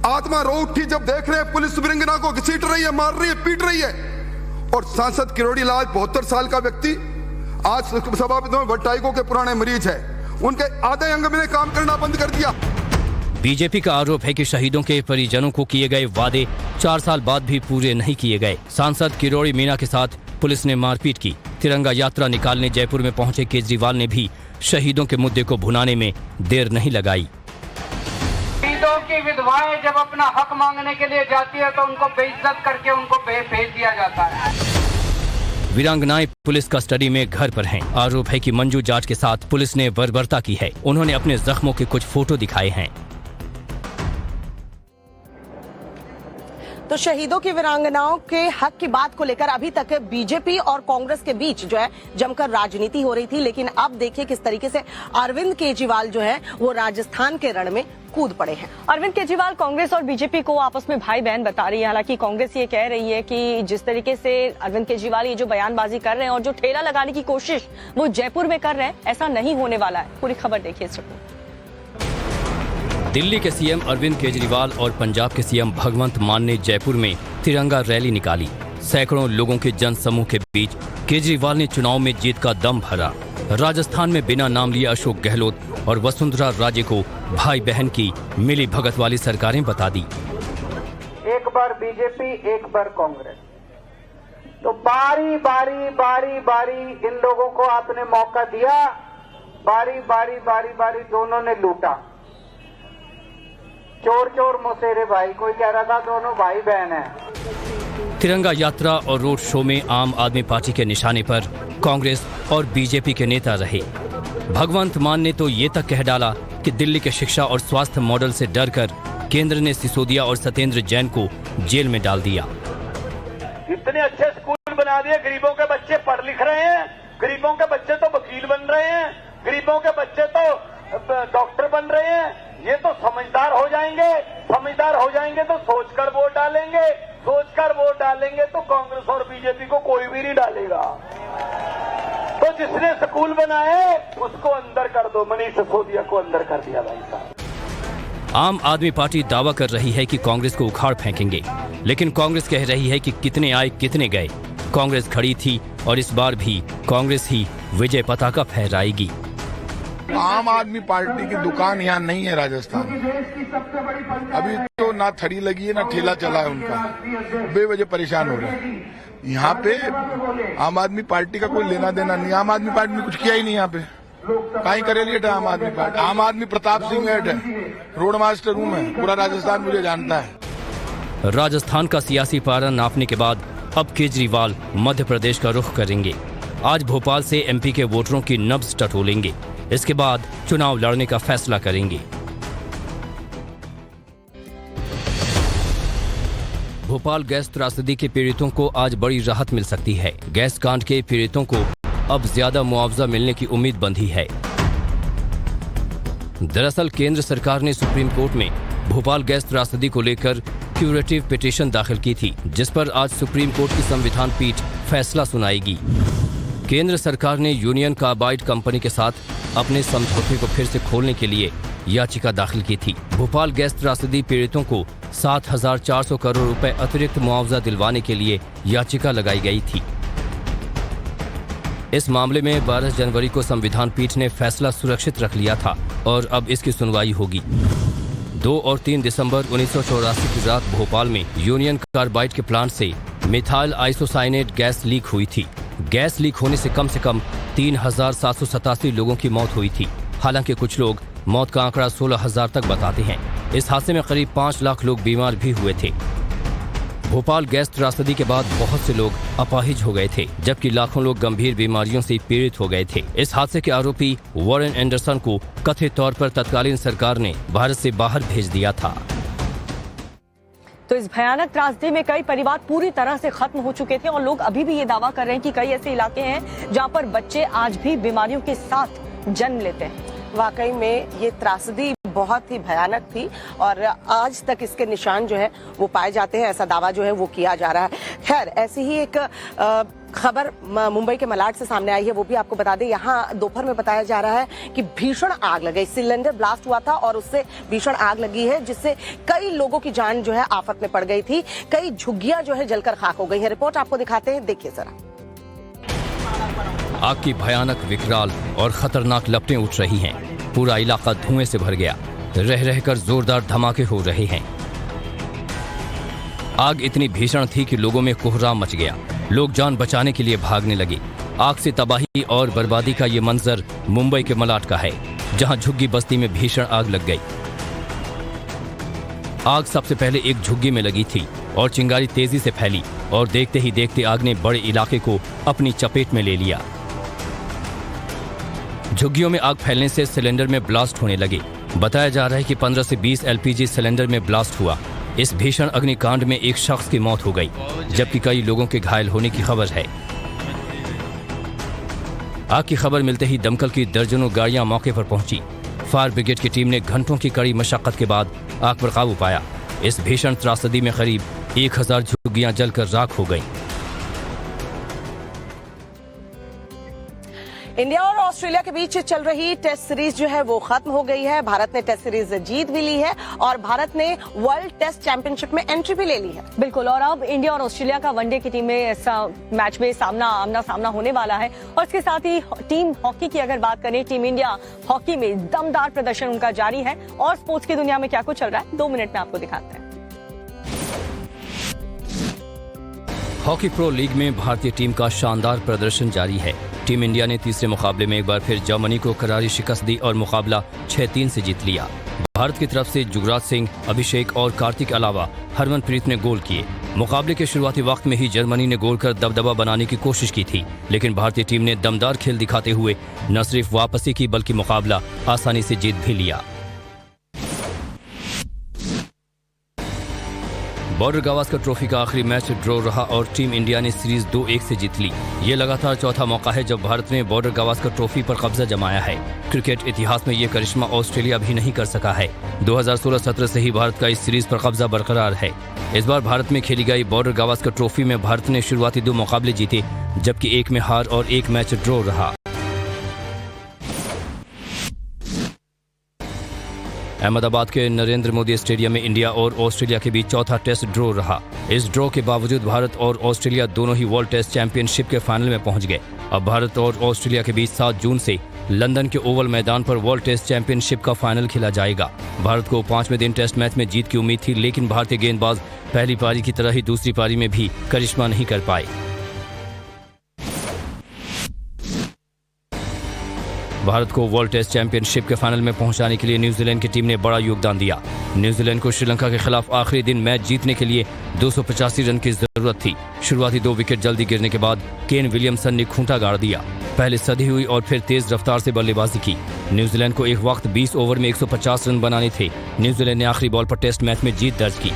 आत्मा रो उठी जब देख रहे हैं पुलिस वीरांगना को घसीट रही है, मार रही है, पीट रही है। और सांसद किरोड़ी लाल 72 साल का व्यक्ति, आज सभापति में वर्टाइगो के पुराने मरीज है, उनके आधे अंग में काम करना बंद कर दिया। बीजेपी का आरोप है कि शहीदों के परिजनों को किए गए वादे 4 साल बाद भी पूरे नहीं किए गए। सांसद किरोड़ी मीणा के साथ पुलिस ने मारपीट की। तिरंगा यात्रा निकालने जयपुर में पहुंचे केजरीवाल ने भी शहीदों के मुद्दे को भुनाने में देर नहीं लगाई। शहीदों की विधवाएं जब अपना हक मांगने के लिए जाती है तो उनको बेइज्जत करके उनको भेज दिया जाता है। वीरांगनाएं पुलिस कस्टडी में घर पर हैं। आरोप है कि मंजू जाट के साथ पुलिस ने बर्बरता की है। उन्होंने अपने जख्मों के कुछ फोटो दिखाए हैं। तो शहीदों की वीरांगनाओं के हक की बात को लेकर अभी तक बीजेपी और कांग्रेस के बीच जो है जमकर राजनीति हो रही थी, लेकिन अब देखिए किस तरीके से अरविंद केजरीवाल जो है वो राजस्थान के रण में कूद पड़े हैं। अरविंद केजरीवाल कांग्रेस और बीजेपी को आपस में भाई बहन बता रही है। हालांकि कांग्रेस ये कह रही है कि जिस तरीके से अरविंद केजरीवाल ये जो बयानबाजी कर रहे हैं और जो ठेला लगाने की कोशिश वो जयपुर में कर रहे हैं, ऐसा नहीं होने वाला है। पूरी खबर देखिए इस रिपोर्ट। दिल्ली के सीएम अरविंद केजरीवाल और पंजाब के सीएम भगवंत मान ने जयपुर में तिरंगा रैली निकाली। सैकड़ों लोगों के जनसमूह के बीच केजरीवाल ने चुनाव में जीत का दम भरा। राजस्थान में बिना नाम लिए अशोक गहलोत और वसुंधरा राजे को भाई बहन की मिली भगत वाली सरकारें बता दी। एक बार बीजेपी, एक बार कांग्रेस, तो बारी बारी इन लोगों को आपने मौका दिया, बारी दोनों ने लूटा। चोर मौसेरे भाई, कोई कह रहा था दोनों भाई बहन हैं। तिरंगा यात्रा और रोड शो में आम आदमी पार्टी के निशाने पर कांग्रेस और बीजेपी के नेता रहे। भगवंत मान ने तो ये तक कह डाला कि दिल्ली के शिक्षा और स्वास्थ्य मॉडल से डरकर केंद्र ने सिसोदिया और सत्येंद्र जैन को जेल में डाल दिया। इतने अच्छे स्कूल बना दिए, गरीबों के बच्चे पढ़ लिख रहे हैं, गरीबों के बच्चे तो वकील बन रहे हैं, गरीबों के बच्चे तो डॉक्टर बन रहे हैं। ये तो समझदार हो जाएंगे तो सोचकर वोट डालेंगे तो कांग्रेस और बीजेपी को कोई भी नहीं डालेगा। तो जिसने स्कूल बनाए उसको अंदर कर दो। मनीष सिसोदिया को अंदर कर दिया भाई साहब। आम आदमी पार्टी दावा कर रही है कि कांग्रेस को उखाड़ फेंकेंगे, लेकिन कांग्रेस कह रही है कि कितने आए कितने गए। कांग्रेस खड़ी थी और इस बार भी कांग्रेस ही विजय पताका फहराएगी। आम आदमी पार्टी की दुकान यहाँ नहीं है राजस्थान में। अभी तो ना थड़ी लगी है ना ठेला चला है उनका, बेवजह परेशान हो रहे हैं। यहाँ पे आम आदमी पार्टी का कोई लेना देना नहीं। आम आदमी पार्टी ने कुछ किया ही नहीं यहाँ पे। कहीं करे लेट है आम आदमी पार्टी। आम आदमी प्रताप सिंह हेड है, रोड मास्टर हूँ मैं, पूरा राजस्थान मुझे जानता है। राजस्थान का सियासी पारा नापने के बाद अब केजरीवाल मध्य प्रदेश का रुख करेंगे। आज भोपाल से एमपी के वोटरों की नब्ज टटोलेंगे। इसके बाद चुनाव लड़ने का फैसला करेंगे। भोपाल गैस त्रासदी के पीड़ितों को आज बड़ी राहत मिल सकती है। गैस कांड के पीड़ितों को अब ज्यादा मुआवजा मिलने की उम्मीद बंधी है। दरअसल केंद्र सरकार ने सुप्रीम कोर्ट में भोपाल गैस त्रासदी को लेकर क्यूरेटिव पिटीशन दाखिल की थी, जिस पर आज सुप्रीम कोर्ट की संविधान पीठ फैसला सुनाएगी। केंद्र सरकार ने यूनियन कार्बाइड कंपनी के साथ अपने समझौते को फिर से खोलने के लिए याचिका दाखिल की थी। भोपाल गैस त्रासदी पीड़ितों को 7,400 करोड़ रुपए अतिरिक्त मुआवजा दिलवाने के लिए याचिका लगाई गई थी। इस मामले में 12 जनवरी को संविधान पीठ ने फैसला सुरक्षित रख लिया था और अब इसकी सुनवाई होगी। 2 और 3 दिसंबर 1984 की रात भोपाल में यूनियन कार्बाइड के प्लांट से मिथाइल आइसोसाइनेट गैस लीक हुई थी। गैस लीक होने से कम 3,787 लोगों की मौत हुई थी। हालांकि कुछ लोग मौत का आंकड़ा 16,000 तक बताते हैं। इस हादसे में करीब 5 लाख लोग बीमार भी हुए थे। भोपाल गैस त्रासदी के बाद बहुत से लोग अपाहिज हो गए थे, जबकि लाखों लोग गंभीर बीमारियों से पीड़ित हो गए थे। इस हादसे के आरोपी वॉरेन एंडरसन को कथित तौर पर तत्कालीन सरकार ने भारत से बाहर भेज दिया था। तो इस भयानक त्रासदी में कई परिवार पूरी तरह से खत्म हो चुके थे और लोग अभी भी ये दावा कर रहे हैं कि कई ऐसे इलाके हैं जहां पर बच्चे आज भी बीमारियों के साथ जन्म लेते हैं। वाकई में ये त्रासदी बहुत ही भयानक थी और आज तक इसके निशान जो है वो पाए जाते हैं, ऐसा दावा जो है वो किया जा रहा है। खैर, ऐसी ही एक खबर मुंबई के मलाड से सामने आई है, वो भी आपको बता दें। यहाँ दोपहर में बताया जा रहा है कि भीषण आग लगी, सिलेंडर ब्लास्ट हुआ था और उससे भीषण आग लगी है, जिससे कई लोगों की जान जो है आफत में पड़ गई थी। कई झुग्गियां जो है जलकर खाक हो गई है। रिपोर्ट आपको दिखाते हैं, देखिए जरा। आग की भयानक विकराल और खतरनाक लपटें उठ रही हैं। पूरा इलाका धुएं से भर गया। रह रहकर जोरदार धमाके हो रहे हैं। आग इतनी भीषण थी कि लोगों में कोहराम मच गया। लोग जान बचाने के लिए भागने लगे। आग से तबाही और बर्बादी का ये मंजर मुंबई के मलाड का है, जहां झुग्गी बस्ती में भीषण आग लग गई। आग सबसे पहले एक झुग्गी में लगी थी और चिंगारी तेजी से फैली और देखते ही देखते आग ने बड़े इलाके को अपनी चपेट में ले लिया। झुग्गियों में आग फैलने से सिलेंडर में ब्लास्ट होने लगे। बताया जा रहा है कि 15 से 20 एलपीजी सिलेंडर में ब्लास्ट हुआ। इस भीषण अग्निकांड में एक शख्स की मौत हो गई, जबकि कई लोगों के घायल होने की खबर है। आग की खबर मिलते ही दमकल की दर्जनों गाड़ियां मौके पर पहुंची। फायर ब्रिगेड की टीम ने घंटों की कड़ी मशक्कत के बाद आग पर काबू पाया। इस भीषण त्रासदी में करीब 1000 झुग्गियां जलकर राख हो गईं। इंडिया और ऑस्ट्रेलिया के बीच चल रही टेस्ट सीरीज जो है वो खत्म हो गई है। भारत ने टेस्ट सीरीज जीत भी ली है और भारत ने वर्ल्ड टेस्ट चैंपियनशिप में एंट्री भी ले ली है। बिल्कुल, और अब इंडिया और ऑस्ट्रेलिया का वनडे की टीम में मैच में आमना सामना होने वाला है। और इसके साथ ही टीम हॉकी की अगर बात करें, टीम इंडिया हॉकी में दमदार प्रदर्शन उनका जारी है। और स्पोर्ट्स की दुनिया में क्या कुछ चल रहा है 2 मिनट में आपको दिखाते हैं। हॉकी प्रो लीग में भारतीय टीम का शानदार प्रदर्शन जारी है। टीम इंडिया ने तीसरे मुकाबले में एक बार फिर जर्मनी को करारी शिकस्त दी और मुकाबला 6-3 से जीत लिया। भारत की तरफ से जुगराज सिंह, अभिषेक और कार्तिक के अलावा हरमनप्रीत ने गोल किए। मुकाबले के शुरुआती वक्त में ही जर्मनी ने गोल कर दबदबा बनाने की कोशिश की थी, लेकिन भारतीय टीम ने दमदार खेल दिखाते हुए न सिर्फ वापसी की बल्कि मुकाबला आसानी से जीत भी लिया। बॉर्डर गावस्कर ट्रॉफी का आखिरी मैच ड्रॉ रहा और टीम इंडिया ने सीरीज 2-1 से जीत ली। ये लगातार चौथा मौका है जब भारत ने बॉर्डर गावस्कर ट्रॉफी पर कब्जा जमाया है। क्रिकेट इतिहास में ये करिश्मा ऑस्ट्रेलिया भी नहीं कर सका है। 2016-17 से ही भारत का इस सीरीज पर कब्जा बरकरार है। इस बार भारत में खेली गई बॉर्डर गावस्कर ट्रॉफी में भारत ने शुरुआती 2 मुकाबले जीते, जबकि 1 में हार और 1 मैच ड्रॉ रहा। अहमदाबाद के नरेंद्र मोदी स्टेडियम में इंडिया और ऑस्ट्रेलिया के बीच चौथा टेस्ट ड्रॉ रहा। इस ड्रॉ के बावजूद भारत और ऑस्ट्रेलिया दोनों ही वर्ल्ड टेस्ट चैंपियनशिप के फाइनल में पहुंच गए। अब भारत और ऑस्ट्रेलिया के बीच 7 जून से लंदन के ओवल मैदान पर वर्ल्ड टेस्ट चैंपियनशिप का फाइनल खेला जाएगा। भारत को 5वें दिन टेस्ट मैच में जीत की उम्मीद थी, लेकिन भारतीय गेंदबाज पहली पारी की तरह ही दूसरी पारी में भी करिश्मा नहीं कर पाए। भारत को वर्ल्ड टेस्ट चैंपियनशिप के फाइनल में पहुंचाने के लिए न्यूजीलैंड की टीम ने बड़ा योगदान दिया। न्यूजीलैंड को श्रीलंका के खिलाफ आखिरी दिन मैच जीतने के लिए 285 रन की जरूरत थी। शुरुआती 2 विकेट जल्दी गिरने के बाद केन विलियमसन ने खूंटा गाड़ दिया। पहले सदी हुई और फिर तेज रफ्तार से बल्लेबाजी की। न्यूजीलैंड को एक वक्त 20 ओवर में 150 रन बनाने थे। न्यूजीलैंड ने आखिरी बॉल पर टेस्ट मैच में जीत दर्ज की।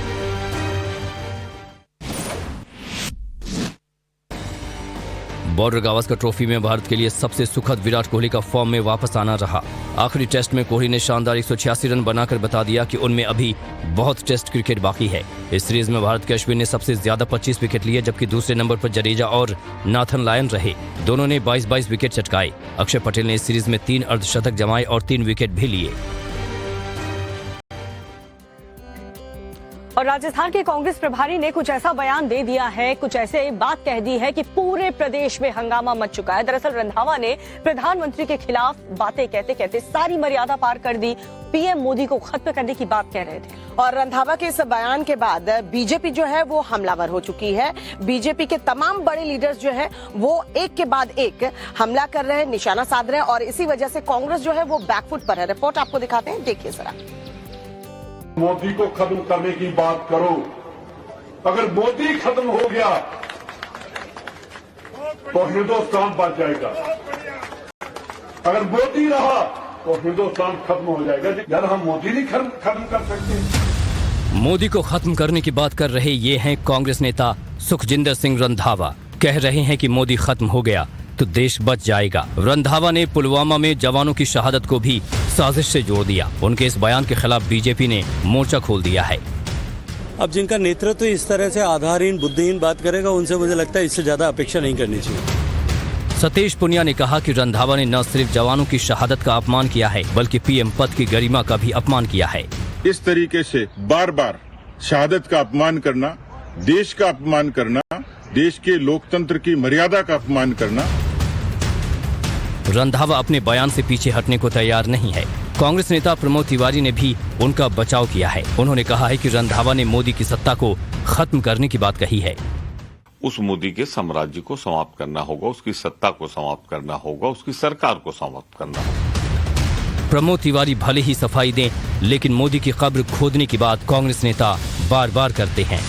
बॉर्डर गावस्कर ट्रॉफी में भारत के लिए सबसे सुखद विराट कोहली का फॉर्म में वापस आना रहा। आखिरी टेस्ट में कोहली ने शानदार 186 रन बनाकर बता दिया कि उनमें अभी बहुत टेस्ट क्रिकेट बाकी है। इस सीरीज में भारत के अश्विन ने सबसे ज्यादा 25 विकेट लिए, जबकि दूसरे नंबर पर जडेजा और नाथन लायन रहे। दोनों ने 22-22 विकेट चटकाए। अक्षर पटेल ने इस सीरीज में 3 अर्धशतक जमाए और 3 विकेट भी लिए। और राजस्थान के कांग्रेस प्रभारी ने कुछ ऐसा बयान दे दिया है, कुछ ऐसे बात कह दी है कि पूरे प्रदेश में हंगामा मच चुका है। दरअसल रंधावा ने प्रधानमंत्री के खिलाफ बातें कहते कहते सारी मर्यादा पार कर दी। पीएम मोदी को खत्म करने की बात कह रहे थे। और रंधावा के इस बयान के बाद बीजेपी जो है वो हमलावर हो चुकी है। बीजेपी के तमाम बड़े लीडर्स जो है वो एक के बाद एक हमला कर रहे हैं, निशाना साध रहे हैं, और इसी वजह से कांग्रेस जो है वो बैकफुट पर है। रिपोर्ट आपको दिखाते हैं, देखिए जरा। मोदी को खत्म करने की बात करो। अगर मोदी खत्म हो गया तो हिंदुस्तान बच जाएगा। अगर मोदी रहा तो हिंदुस्तान खत्म हो जाएगा। यार हम मोदी नहीं खत्म कर सकते। मोदी को खत्म करने की बात कर रहे ये हैं कांग्रेस नेता सुखजिंदर सिंह रंधावा। कह रहे हैं कि मोदी खत्म हो गया तो देश बच जाएगा। रंधावा ने पुलवामा में जवानों की शहादत को भी साजिश से जोड़ दिया। उनके इस बयान के खिलाफ बीजेपी ने मोर्चा खोल दिया है। अब जिनका नेतृत्व इस तरह से आधारहीन बुद्धिहीन बात करेगा, उनसे मुझे लगता है इससे ज्यादा अपेक्षा नहीं करनी चाहिए। सतीश पुनिया ने कहा कि रंधावा ने न सिर्फ जवानों की शहादत का अपमान किया है, बल्कि पीएम पद की गरिमा का भी अपमान किया है। इस तरीके से बार बार शहादत का अपमान करना, देश का अपमान करना, देश के लोकतंत्र की मर्यादा का अपमान करना। रंधावा अपने बयान से पीछे हटने को तैयार नहीं है। कांग्रेस नेता प्रमोद तिवारी ने भी उनका बचाव किया है। उन्होंने कहा है कि रंधावा ने मोदी की सत्ता को खत्म करने की बात कही है। उस मोदी के साम्राज्य को समाप्त करना होगा, उसकी सत्ता को समाप्त करना होगा, उसकी सरकार को समाप्त करना होगा। प्रमोद तिवारी भले ही सफाई दें, लेकिन मोदी की कब्र खोदने की बात कांग्रेस नेता बार बार करते हैं।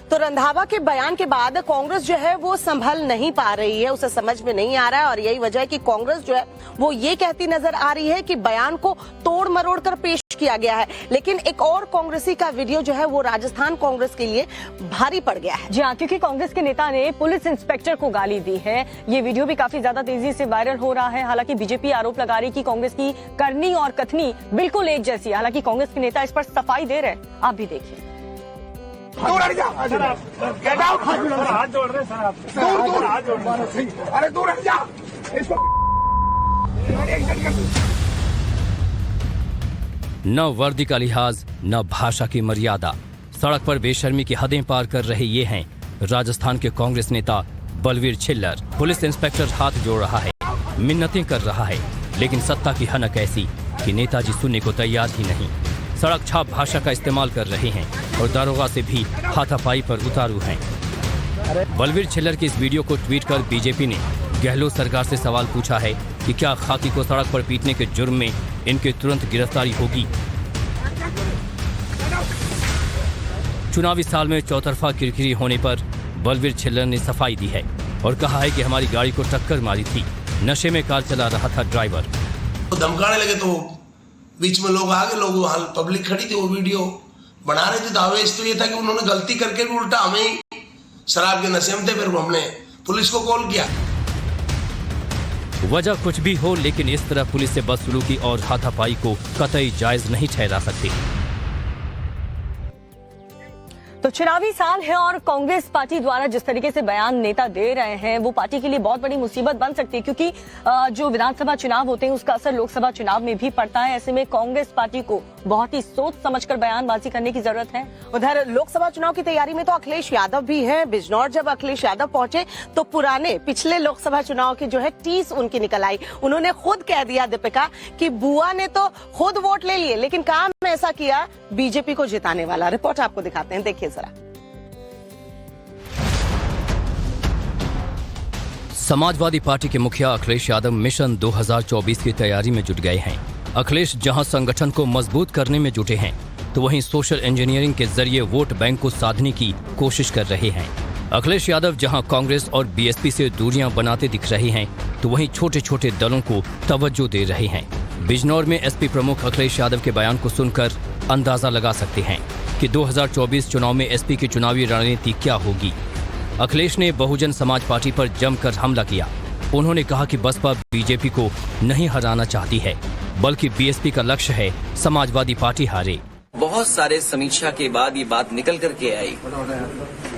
तो रंधावा के बयान के बाद कांग्रेस जो है वो संभल नहीं पा रही है, उसे समझ में नहीं आ रहा है, और यही वजह है कि कांग्रेस जो है वो ये कहती नजर आ रही है कि बयान को तोड़ मरोड़ कर पेश किया गया है। लेकिन एक और कांग्रेसी का वीडियो जो है वो राजस्थान कांग्रेस के लिए भारी पड़ गया है। जी हाँ, क्योंकि कांग्रेस के नेता ने पुलिस इंस्पेक्टर को गाली दी है। ये वीडियो भी काफी ज्यादा तेजी से वायरल हो रहा है। हालांकि बीजेपी आरोप लगा रही कि कांग्रेस की करनी और कथनी बिल्कुल एक जैसी है। हालांकि कांग्रेस के नेता इस पर सफाई दे रहे हैं, आप भी देखिए। दूर हट जा, गेट आउट। हाथ जोड़ रहे सर आप, दूर हाथ जोड़ रहे। अरे दूर हट जा इसको। न वर्दी का लिहाज, न भाषा की मर्यादा। सड़क पर बेशर्मी की हदें पार कर रहे ये हैं राजस्थान के कांग्रेस नेता बलवीर छिल्लर। पुलिस इंस्पेक्टर हाथ जोड़ रहा है, मिन्नतें कर रहा है, लेकिन सत्ता की हनक ऐसी कि नेताजी सुनने को तैयार ही नहीं। सड़क छाप भाषा का इस्तेमाल कर रहे हैं और दारोगा से भी हाथापाई पर उतारू हैं। बलवीर छिल्लर की इस वीडियो को ट्वीट कर बीजेपी ने गहलोत सरकार से सवाल पूछा है कि क्या खाकी को सड़क पर पीटने के जुर्म में इनके तुरंत गिरफ्तारी होगी। चुनावी साल में चौतरफा किरकिरी होने पर बलवीर छिल्लर ने सफाई दी है और कहा है कि हमारी गाड़ी को टक्कर मारी थी, नशे में कार चला रहा था ड्राइवर। धमकाने लगे तो बीच में लोग आ गए, लोग वहां पब्लिक खड़ी थी, वो वीडियो बना रहे थे। तो आवेश तो ये था कि उन्होंने गलती करके भी उल्टा हमें ही शराब के नशे में थे। फिर हमने पुलिस को कॉल किया। वजह कुछ भी हो, लेकिन इस तरह पुलिस से बदसलूकी और हाथापाई को कतई जायज नहीं ठहरा सकती। तो चुनावी साल है और कांग्रेस पार्टी द्वारा जिस तरीके से बयान नेता दे रहे हैं वो पार्टी के लिए बहुत बड़ी मुसीबत बन सकती है, क्योंकि जो विधानसभा चुनाव होते हैं उसका असर लोकसभा चुनाव में भी पड़ता है। ऐसे में कांग्रेस पार्टी को बहुत ही सोच समझकर बयानबाजी करने की जरूरत है। उधर लोकसभा चुनाव की तैयारी में तो अखिलेश यादव भी है। बिजनौर जब अखिलेश यादव पहुंचे तो पुराने पिछले लोकसभा चुनाव की जो है टीस उनकी निकल आई। उन्होंने खुद कह दिया दीपिका कि बुआ ने तो खुद वोट ले लिए, लेकिन काम ऐसा किया बीजेपी को जिताने वाला। रिपोर्ट आपको दिखाते हैं, देखिए जरा। समाजवादी पार्टी के मुखिया अखिलेश यादव मिशन 2024 की तैयारी में जुट गए हैं। अखिलेश जहां संगठन को मजबूत करने में जुटे हैं, तो वहीं सोशल इंजीनियरिंग के जरिए वोट बैंक को साधने की कोशिश कर रहे हैं। अखिलेश यादव जहां कांग्रेस और बीएसपी से दूरियां बनाते दिख रहे हैं, तो वहीं छोटे छोटे दलों को तवज्जो दे रहे हैं। बिजनौर में एसपी प्रमुख अखिलेश यादव के बयान को सुनकर अंदाजा लगा सकते हैं कि 2024 चुनाव में एसपी की चुनावी रणनीति क्या होगी। अखिलेश ने बहुजन समाज पार्टी पर जमकर हमला किया। उन्होंने कहा कि बसपा बीजेपी को नहीं हराना चाहती है, बल्कि बीएसपी का लक्ष्य है समाजवादी पार्टी हारे। बहुत सारे समीक्षा के बाद ये बात निकल करके आई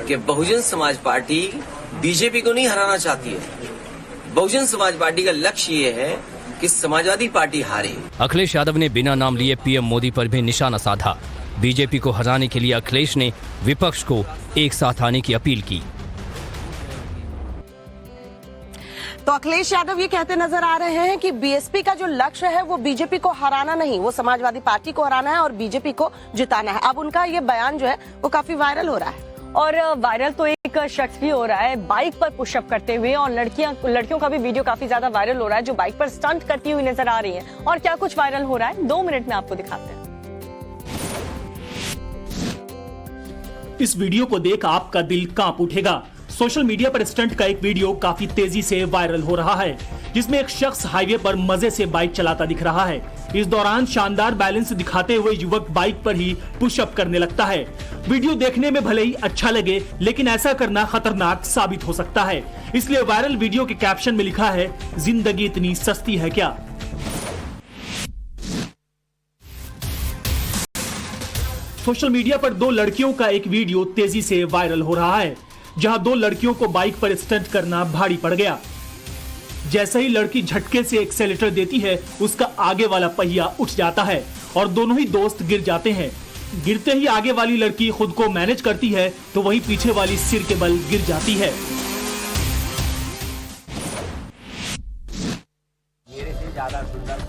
कि बहुजन समाज पार्टी बीजेपी को नहीं हराना चाहती है। बहुजन समाज पार्टी का लक्ष्य ये है कि समाजवादी पार्टी हारे। अखिलेश यादव ने बिना नाम लिए पीएम मोदी पर भी निशाना साधा। बीजेपी को हराने के लिए अखिलेश ने विपक्ष को एक साथ आने की अपील की। तो अखिलेश यादव ये कहते नजर आ रहे हैं कि बीएसपी का जो लक्ष्य है वो बीजेपी को हराना नहीं, वो समाजवादी पार्टी को हराना है और बीजेपी को जिताना है। अब उनका ये बयान जो है वो काफी वायरल हो रहा है। और वायरल तो एक शख्स भी हो रहा है बाइक पर पुशअप करते हुए, और लड़कियों का भी वीडियो काफी ज्यादा वायरल हो रहा है जो बाइक पर स्टंट करती हुई नजर आ रही है। और क्या कुछ वायरल हो रहा है 2 मिनट में आपको दिखाते हैं। इस वीडियो को देख आपका दिल कांप उठेगा। सोशल मीडिया पर स्टंट का एक वीडियो काफी तेजी से वायरल हो रहा है, जिसमें एक शख्स हाईवे पर मजे से बाइक चलाता दिख रहा है। इस दौरान शानदार बैलेंस दिखाते हुए युवक बाइक पर ही पुशअप करने लगता है। वीडियो देखने में भले ही अच्छा लगे, लेकिन ऐसा करना खतरनाक साबित हो सकता है। इसलिए वायरल वीडियो के कैप्शन में लिखा है, जिंदगी इतनी सस्ती है क्या। सोशल मीडिया पर 2 लड़कियों का एक वीडियो तेजी से वायरल हो रहा है, जहां 2 लड़कियों को बाइक पर स्टंट करना भारी पड़ गया। जैसे ही लड़की झटके से एक्सेलेरेटर देती है, उसका आगे वाला पहिया उठ जाता है और दोनों ही दोस्त गिर जाते हैं। गिरते ही आगे वाली लड़की खुद को मैनेज करती है, तो वहीं पीछे वाली सिर के बल गिर जाती है।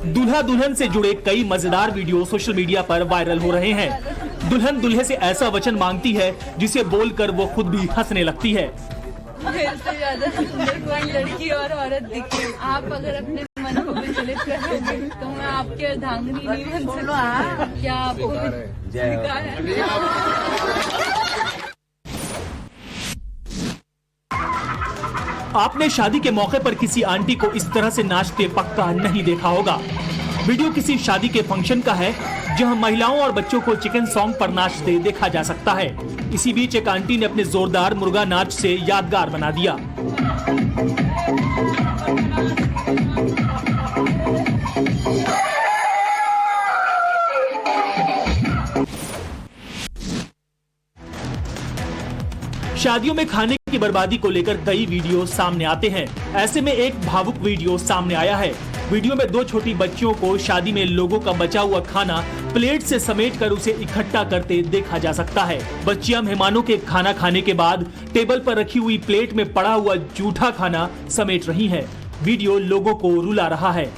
दूल्हा दुल्हन से जुड़े कई मजेदार वीडियो सोशल मीडिया पर वायरल हो रहे हैं। दुल्हन दूल्हे से ऐसा वचन मांगती है जिसे बोलकर वो खुद भी हंसने लगती है। मेरे से ज्यादा सुंदर कोई लड़की और औरत दिखे, आप अगर अपने मन को विचलित करोगे तो मैं आपकी अर्धांगिनी नहीं बन सकती। क्या आपको स्वीकार है? आपने शादी के मौके पर किसी आंटी को इस तरह से नाचते पक्का नहीं देखा होगा। वीडियो किसी शादी के फंक्शन का है, जहां महिलाओं और बच्चों को चिकन सॉन्ग पर नाचते देखा जा सकता है। इसी बीच एक आंटी ने अपने जोरदार मुर्गा नाच से यादगार बना दिया। शादियों में खाने की बर्बादी को लेकर कई वीडियो सामने आते हैं। ऐसे में एक भावुक वीडियो सामने आया है। वीडियो में 2 छोटी बच्चियों को शादी में लोगों का बचा हुआ खाना प्लेट से समेटकर उसे इकट्ठा करते देखा जा सकता है। बच्चियां मेहमानों के खाना खाने के बाद टेबल पर रखी हुई प्लेट में पड़ा हुआ जूठा खाना समेट रही हैं। वीडियो लोगों को रुला रहा है।